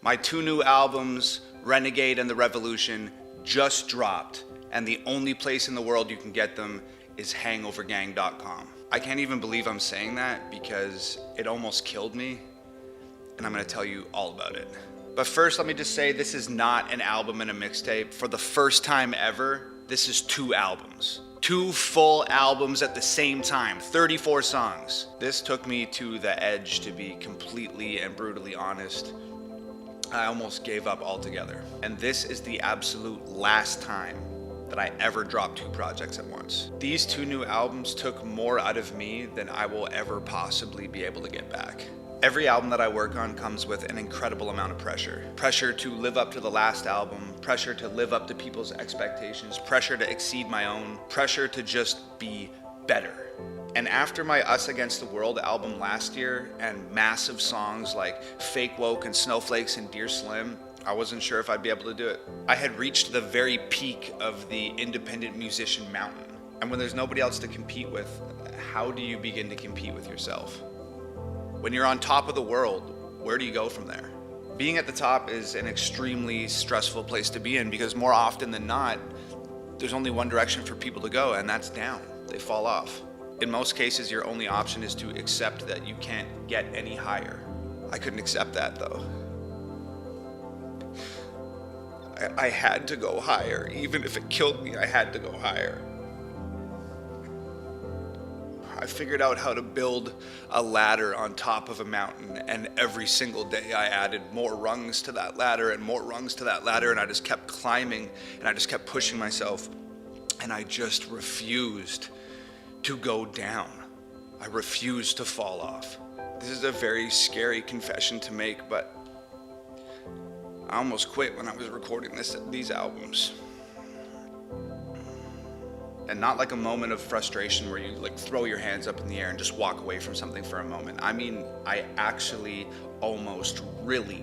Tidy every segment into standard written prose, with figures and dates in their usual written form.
My two new albums, Renegade and The Revolution, just dropped, and the only place in the world you can get them is hangovergang.com. I can't even believe I'm saying that because it almost killed me, and I'm gonna tell you all about it. But first, let me just say this is not an album and a mixtape. For the first time ever, this is 2 albums. 2 full albums at the same time, 34 songs. This took me to the edge, to be completely and brutally honest. I almost gave up altogether. And this is the absolute last time that I ever dropped 2 projects at once. These 2 new albums took more out of me than I will ever possibly be able to get back. Every album that I work on comes with an incredible amount of pressure. Pressure to live up to the last album, pressure to live up to people's expectations, pressure to exceed my own, pressure to just be better. And after my Us Against the World album last year and massive songs like Fake Woke and Snowflakes and Dear Slim, I wasn't sure if I'd be able to do it. I had reached the very peak of the independent musician mountain. And when there's nobody else to compete with, how do you begin to compete with yourself? When you're on top of the world, where do you go from there? Being at the top is an extremely stressful place to be in because more often than not, there's only one direction for people to go, and that's down. They fall off. In most cases, your only option is to accept that you can't get any higher. I couldn't accept that though. I had to go higher. Even if it killed me, I had to go higher. I figured out how to build a ladder on top of a mountain, and every single day I added more rungs to that ladder and more rungs to that ladder, and I just kept climbing and I just kept pushing myself, and I just refused to go down. I refused to fall off. This is a very scary confession to make, but I almost quit when I was recording these albums. And not like a moment of frustration where you like throw your hands up in the air and just walk away from something for a moment. I mean, I actually almost really,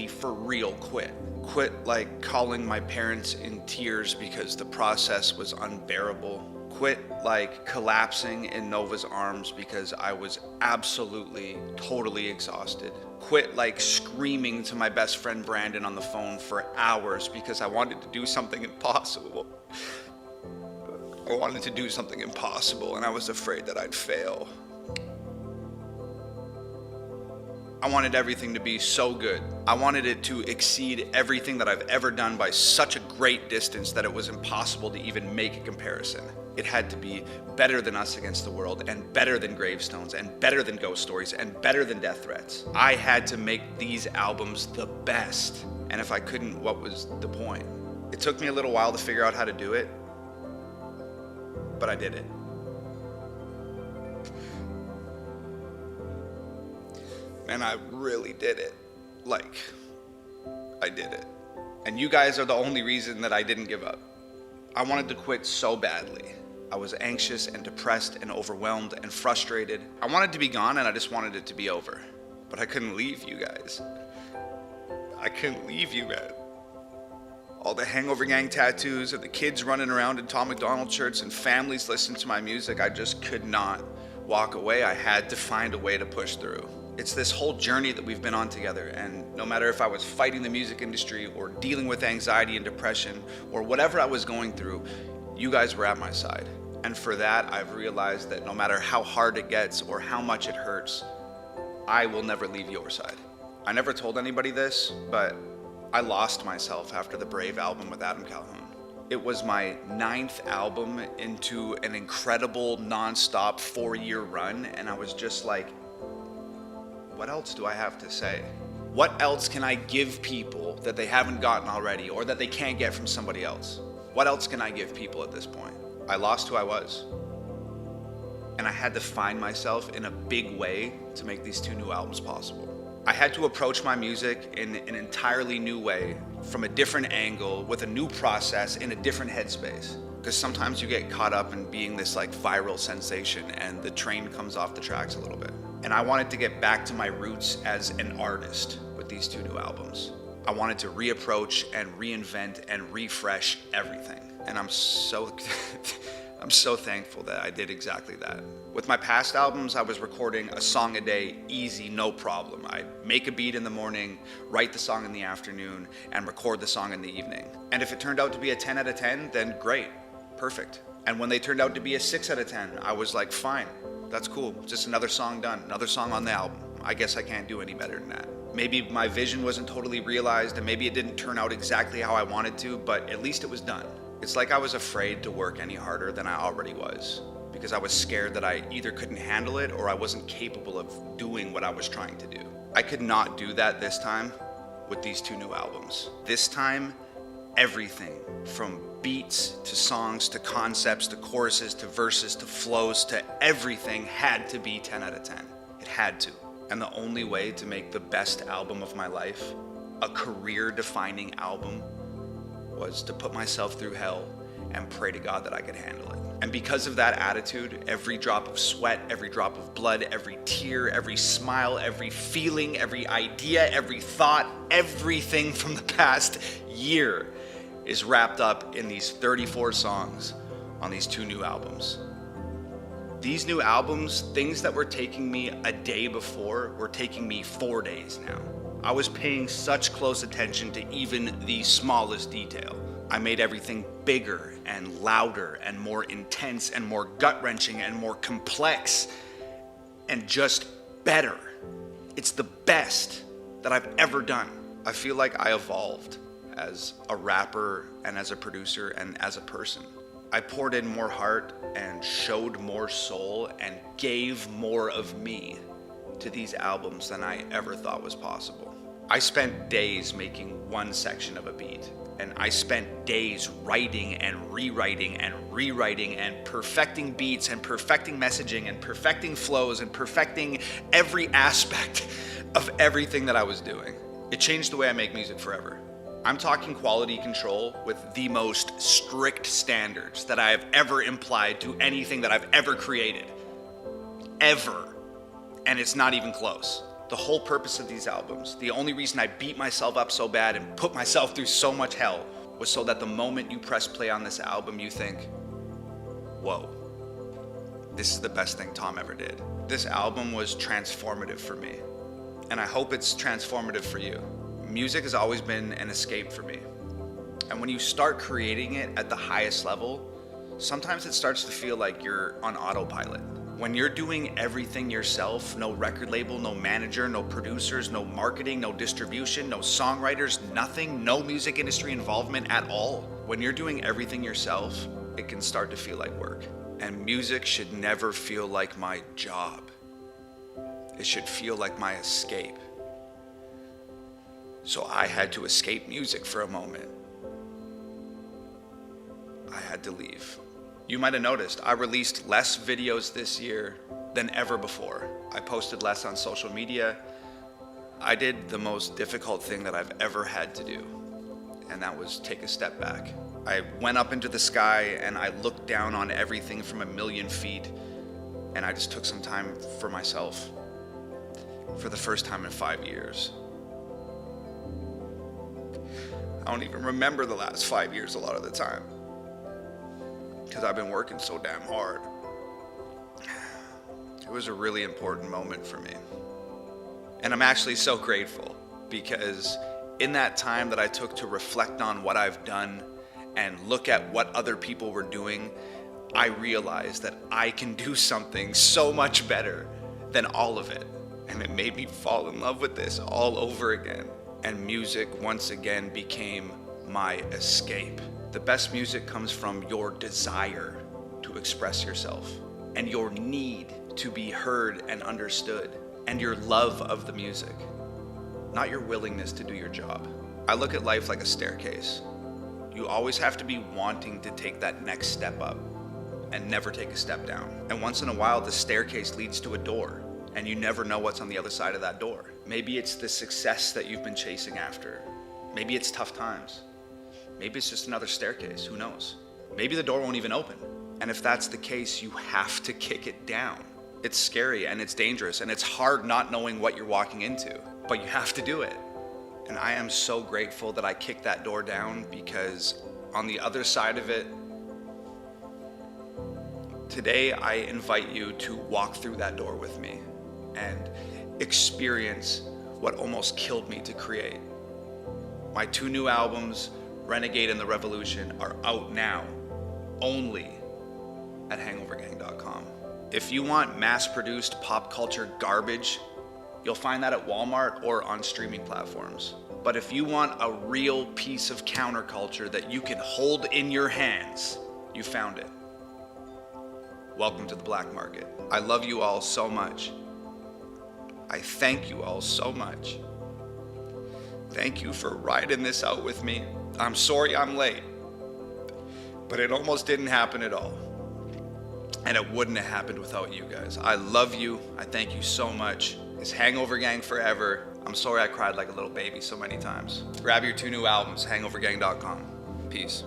for real quit. Quit like calling my parents in tears because the process was unbearable. Quit like collapsing in Nova's arms because I was absolutely, totally exhausted. Quit like screaming to my best friend Brandon on the phone for hours because I wanted to do something impossible. I wanted to do something impossible and I was afraid that I'd fail. I wanted everything to be so good. I wanted it to exceed everything that I've ever done by such a great distance that it was impossible to even make a comparison. It had to be better than Us Against the World, and better than Gravestones, and better than Ghost Stories, and better than Death Threats. I had to make these albums the best. And if I couldn't, what was the point? It took me a little while to figure out how to do it, but I did it. And I really did it. Like, I did it. And you guys are the only reason that I didn't give up. I wanted to quit so badly. I was anxious and depressed and overwhelmed and frustrated. I wanted to be gone and I just wanted it to be over. But I couldn't leave you guys. I couldn't leave you guys. All the Hangover Gang tattoos and the kids running around in Tom McDonald shirts and families listening to my music, I just could not walk away. I had to find a way to push through. It's this whole journey that we've been on together, and no matter if I was fighting the music industry or dealing with anxiety and depression or whatever I was going through, you guys were at my side. And for that, I've realized that no matter how hard it gets or how much it hurts, I will never leave your side. I never told anybody this, but I lost myself after the Brave album with Adam Calhoun. It was my 9th album into an incredible non-stop 4-year run, and I was just like, what else do I have to say? What else can I give people that they haven't gotten already or that they can't get from somebody else? What else can I give people at this point? I lost who I was. And I had to find myself in a big way to make these 2 new albums possible. I had to approach my music in an entirely new way, from a different angle, with a new process, in a different headspace. Because sometimes you get caught up in being this like viral sensation and the train comes off the tracks a little bit. And I wanted to get back to my roots as an artist with these 2 new albums. I wanted to reapproach and reinvent and refresh everything. And I'm so I'm so thankful that I did exactly that. With my past albums, I was recording a song a day, easy, no problem. I'd make a beat in the morning, write the song in the afternoon, and record the song in the evening. And if it turned out to be a 10 out of 10, then great, perfect. And when they turned out to be a 6 out of 10, I was like, fine, that's cool. Just another song done, another song on the album. I guess I can't do any better than that. Maybe my vision wasn't totally realized, and maybe it didn't turn out exactly how I wanted to, but at least it was done. It's like I was afraid to work any harder than I already was, because I was scared that I either couldn't handle it or I wasn't capable of doing what I was trying to do. I could not do that this time with these 2 new albums. This time, everything from beats to songs to concepts to choruses to verses to flows to everything had to be 10 out of 10. It had to. And the only way to make the best album of my life, a career-defining album, was to put myself through hell and pray to God that I could handle it. And because of that attitude, every drop of sweat, every drop of blood, every tear, every smile, every feeling, every idea, every thought, everything from the past year is wrapped up in these 34 songs on these 2 new albums. These new albums, things that were taking me a day before, were taking me 4 days now. I was paying such close attention to even the smallest detail. I made everything bigger and louder and more intense and more gut-wrenching and more complex and just better. It's the best that I've ever done. I feel like I evolved as a rapper and as a producer and as a person. I poured in more heart and showed more soul and gave more of me to these albums than I ever thought was possible. I spent days making one section of a beat, and I spent days writing and rewriting and perfecting beats and perfecting messaging and perfecting flows and perfecting every aspect of everything that I was doing. It changed the way I make music forever. I'm talking quality control with the most strict standards that I have ever implied to anything that I've ever created. Ever. And it's not even close. The whole purpose of these albums, the only reason I beat myself up so bad and put myself through so much hell, was so that the moment you press play on this album, you think, whoa, this is the best thing Tom ever did. This album was transformative for me, and I hope it's transformative for you. Music has always been an escape for me. And when you start creating it at the highest level, sometimes it starts to feel like you're on autopilot. When you're doing everything yourself, no record label, no manager, no producers, no marketing, no distribution, no songwriters, nothing, no music industry involvement at all. When you're doing everything yourself, it can start to feel like work. And music should never feel like my job. It should feel like my escape. So I had to escape music for a moment. I had to leave. You might have noticed I released less videos this year than ever before. I posted less on social media. I did the most difficult thing that I've ever had to do, and that was take a step back. I went up into the sky and I looked down on everything from 1,000,000 feet, and I just took some time for myself for the first time in 5 years. I don't even remember the last 5 years a lot of the time, because I've been working so damn hard. It was a really important moment for me. And I'm actually so grateful, because in that time that I took to reflect on what I've done and look at what other people were doing, I realized that I can do something so much better than all of it. And it made me fall in love with this all over again. And music once again became my escape. The best music comes from your desire to express yourself, and your need to be heard and understood, and your love of the music, not your willingness to do your job. I look at life like a staircase. You always have to be wanting to take that next step up and never take a step down. And once in a while, the staircase leads to a door, and you never know what's on the other side of that door. Maybe it's the success that you've been chasing after. Maybe it's tough times. Maybe it's just another staircase, who knows? Maybe the door won't even open. And if that's the case, you have to kick it down. It's scary and it's dangerous and it's hard not knowing what you're walking into, but you have to do it. And I am so grateful that I kicked that door down, because on the other side of it, Today, I invite you to walk through that door with me and experience what almost killed me to create. My 2 new albums, Renegade and The Revolution, are out now, only at hangovergang.com. If you want mass-produced pop culture garbage, you'll find that at Walmart or on streaming platforms. But if you want a real piece of counterculture that you can hold in your hands, you found it. Welcome to the black market. I love you all so much. I thank you all so much. Thank you for riding this out with me. I'm sorry I'm late, but it almost didn't happen at all. And it wouldn't have happened without you guys. I love you. I thank you so much. It's Hangover Gang forever. I'm sorry I cried like a little baby so many times. Grab your 2 new albums, hangovergang.com. Peace.